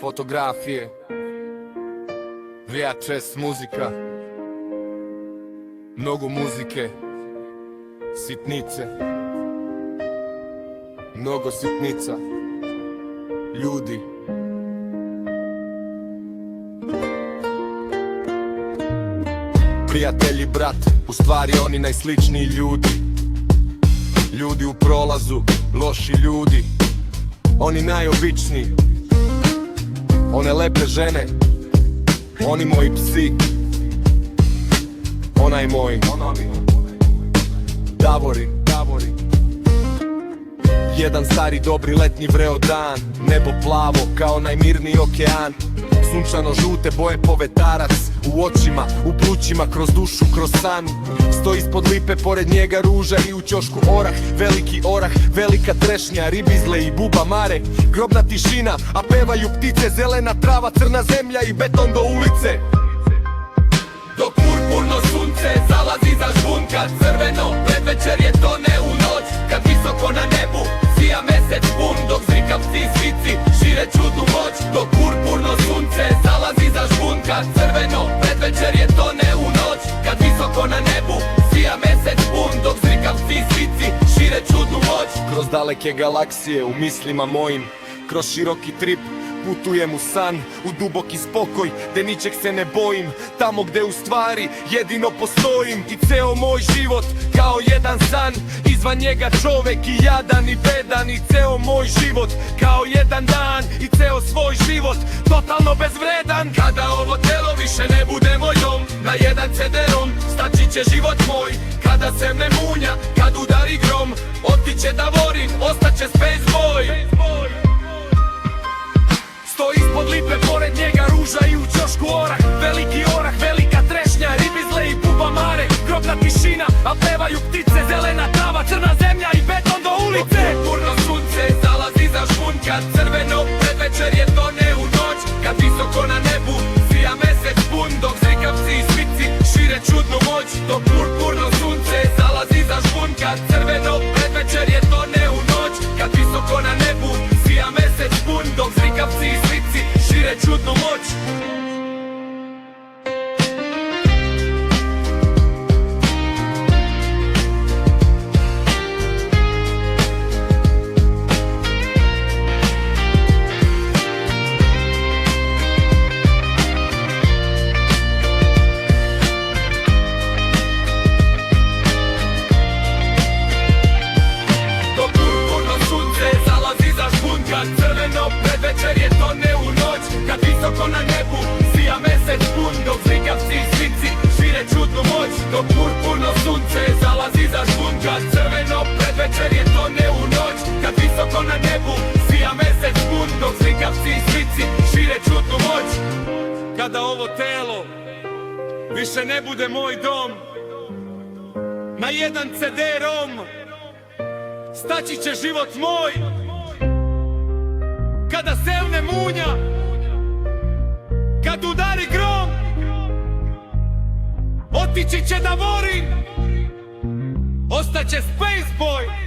fotografije, VHS muzika, mnogo muzike, sitnice, mnogo sitnica, ljudi. Prijatelji, brat, u stvari oni najsličniji ljudi. Ljudi u prolazu, loši ljudi, oni najobičniji. One lepe žene, oni moji psi. Onaj moj Davori. Jedan stari dobri letnji vreo dan, nebo plavo kao najmirniji okean. Sunčano žute boje povetarac, u očima, u plućima, kroz dušu, kroz san. Stoji ispod lipe, pored njega ruža i u ćošku orah. Veliki orah, velika trešnja, ribizle i buba mare. Grobna tišina, a pevaju ptice, zelena trava, crna zemlja i beton do ulice. Dok purpurno sunce zalazi za žvunka, crveno predvečer je tone u noć. Kad visoko na nebu sija mesec pun, dok zrikavci i svici šire čudnu moć. Dok purpurno sunce zalazi za žvunka, crveno predvečer je tone u noć. Kad visoko na nebu sija mesec pun, dok zrikavci i svici šire čudnu moć. Kroz daleke galaksije u mislima mojim, kroz široki trip putujem u san, u duboki spokoj, gde ničeg se ne bojim. Tamo gde u stvari jedino postojim. I ceo moj život kao jedan san, izvan njega čovek i jadan i bedan. I ceo moj život kao jedan dan, i ceo svoj život totalno bezvredan. Kada ovo telo više ne bude moj dom, na jedan CD-rom staći će život moj. Kada semne munja, kad udari grom, otiće Davorin, ostaće Space Boy. Stoji ispod lipe, pored njega ruža i u ćošku orah. Veliki orah, velika trešnja, ribizle i buba mare. Grobna tišina, a pevaju ptice, zelena trava, crna zemlja i beton do ulice. Dok purpurno sunce zalazi za žvunka, crveno predvečer je tone u noć. Kad visoko na nebu sija mesec pun, dok zrikavci i svici šire čudnu moć. Dok purpurno sunce zalazi za žvunka, crveno predvečer je tone u noć. Kad visoko na nebu sija mesec pun, dok zrikavci i svici šire čudnu moć. Crveno predvečer je tone u noć. Kad visoko na nebu sija mesec pun, dok zrikavci i svici šire čudnu moć. Dok purpurno sunce zalazi za žvunka, crveno predvečer je tone u noć. Kad visoko na nebu sija mesec pun, dok zrikavci i svici šire čudnu moć. Kada ovo telo više ne bude moj dom, na jedan CD-rom staći će život moj. Kada sevne munja, kad udari grom, otići će Davorin, ostaće Space Boy.